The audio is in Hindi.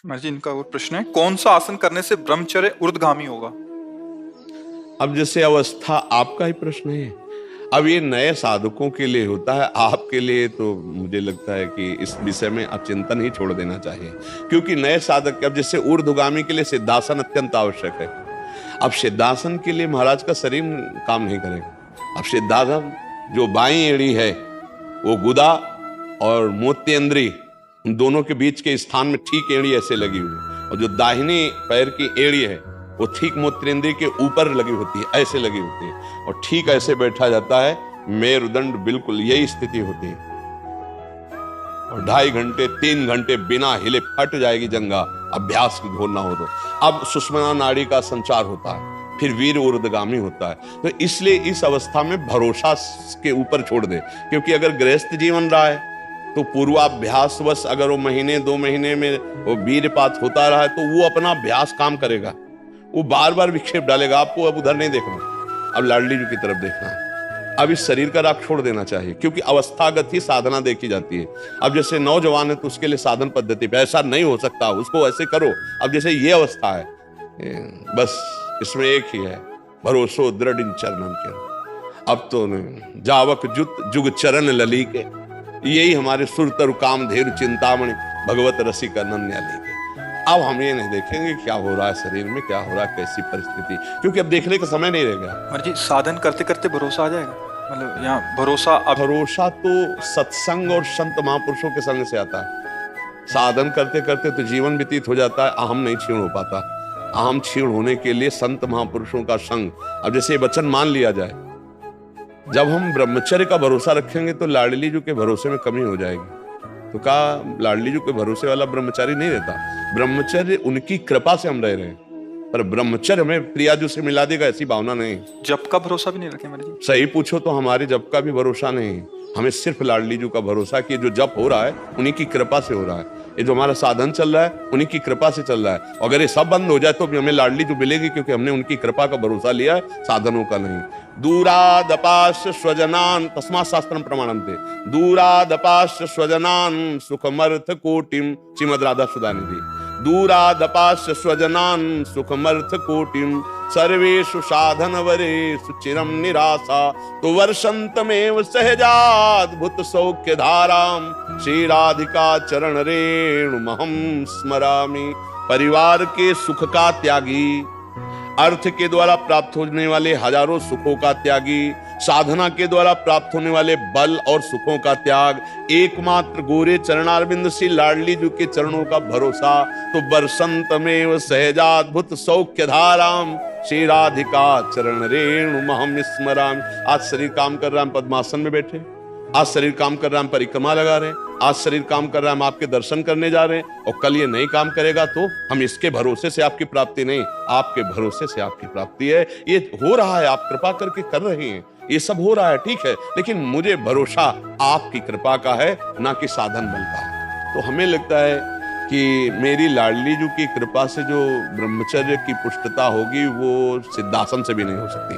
महाराज जी, इनका और प्रश्न है, कौन सा आसन करने से ब्रह्मचर्य ऊर्ध्वगामी होगा? अब जैसे अवस्था आपका ही प्रश्न है। अब ये नए साधकों के लिए होता है, आपके लिए तो मुझे लगता है कि इस विषय में अचिंतन ही छोड़ देना चाहिए, क्योंकि नए साधक अब जैसे ऊर्ध्वगामी के लिए सिद्धासन अत्यंत आवश्यक है। अब सिद्धासन के लिए महाराज का शरीर काम नहीं करेगा। अब सिद्धासन जो बाईं एड़ी है वो गुदा और मोत्येंद्री उन दोनों के बीच के स्थान में ठीक एड़ी ऐसे लगी हुई, और जो दाहिनी पैर की एड़ी है वो ठीक मोत्रेंद्री के ऊपर लगी होती है, ऐसे लगी होती है, और ठीक ऐसे बैठा जाता है। मेरुदंड बिल्कुल यही स्थिति होती है, और 2.5 घंटे 3 घंटे बिना हिले फट जाएगी जंगा, अभ्यास घोर ना हो तो। अब सुषुम्ना नाड़ी का संचार होता है, फिर वीर ऊर्ध्वगामी होता है। तो इसलिए इस अवस्था में भरोसा के ऊपर छोड़ दे, क्योंकि अगर गृहस्थ जीवन रहा है तो पूर्वाभ्यास वश अगर वो महीने 2 महीने में वो वीरपात होता रहा है तो वो अपना अभ्यास काम करेगा, वो बार बार विक्षेप डालेगा। आपको अब उधर नहीं देखना, अब लाडली जी की तरफ देखना है। अब इस शरीर का राग छोड़ देना चाहिए, क्योंकि अवस्थागत ही साधना देखी जाती है। अब जैसे नौजवान है तो उसके लिए साधन पद्धति पे ऐसा नहीं हो सकता, उसको ऐसे करो। अब जैसे ये अवस्था है, बस इसमें एक ही है, भरोसो दृढ़ इन चरणन के। अब तो जावक जुत जुग चरण लली के, यही हमारे सुरतर काम धेर चिंतामणि भगवत रसिक अनन्या ली। अब हम ये नहीं देखेंगे क्या हो रहा है शरीर में, क्या हो रहा है, कैसी परिस्थिति, क्योंकि अब देखने का समय नहीं रहेगा। महाराज जी, साधन करते करते भरोसा आ जाएगा? मतलब यहाँ भरोसा भरोसा तो सत्संग और संत महापुरुषों के संग से आता है। साधन करते करते तो जीवन व्यतीत हो जाता है, अहम नहीं क्षीण हो पाता। अहम क्षीण होने के लिए संत महापुरुषों का संग। अब जैसे ये वचन मान लिया जाए, जब हम ब्रह्मचर्य का भरोसा रखेंगे तो लाडली जी के भरोसे में कमी हो जाएगी। तो कहा लाडली जी के भरोसे वाला ब्रह्मचारी नहीं रहता, ब्रह्मचर्य उनकी कृपा से हम रह रहे हैं, पर ब्रह्मचर्य हमें प्रियाजू से मिला देगा ऐसी भावना नहीं। जप का भरोसा भी नहीं रखे महाराज जी? सही पूछो तो हमारे जप का भी भरोसा नहीं, हमें सिर्फ लाडली जी का भरोसा कि जो जप हो रहा है उन्हीं की कृपा से हो रहा है। ये जो हमारा साधन चल रहा है उन्हीं की कृपा से चल रहा है। अगर ये सब बंद हो जाए तो भी हमें लाडली जो मिलेगी, क्योंकि हमने उनकी कृपा का भरोसा लिया है, साधनों का नहीं। दूरादपाश्च स्वजनान तस्मात् शास्त्रम प्रमाणन्ते, दूरादपाश्च स्वजनान सुखमर्थ कोटिम, श्रीमद् राधा सुधानिधि। दूरादपाश्च स्वजनान सुखमर्थ कोटिम, सर्वेषु साधन वरेषु चिरम निराशा, तो वर्षन्तमेव सहजाद्भुत सौख्य धाराम, श्री राधिका चरण रेणुमहं स्मरामि। परिवार के सुख का त्यागी, अर्थ के द्वारा प्राप्त होने वाले हजारों सुखों का त्यागी, साधना के द्वारा प्राप्त होने वाले बल और सुखों का त्याग, एकमात्र गोरे चरणारविंद श्री लाडली जी के चरणों का भरोसा, तो बरसंतमेव सहजाद्भुत सौख्य धाराम, श्री राधिका चरण रेणुमहं स्मरामि। आज शरीर काम कर रहा है, हम पद्मासन में बैठे, आज शरीर काम कर रहा है, हम परिक्रमा लगा रहे हैं, आज शरीर काम कर रहा है, हम आपके दर्शन करने जा रहे हैं, और कल ये नहीं काम करेगा तो हम इसके भरोसे से आपकी प्राप्ति नहीं, आपके भरोसे से आपकी प्राप्ति है। ये हो रहा है, आप कृपा करके कर रहे हैं, ये सब हो रहा है, ठीक है, लेकिन मुझे भरोसा आपकी कृपा का है, ना कि साधन बल का। तो हमें लगता है कि मेरी लाडली जी की कृपा से जो ब्रह्मचर्य की पुष्टता होगी वो सिद्धासन से भी नहीं हो सकती।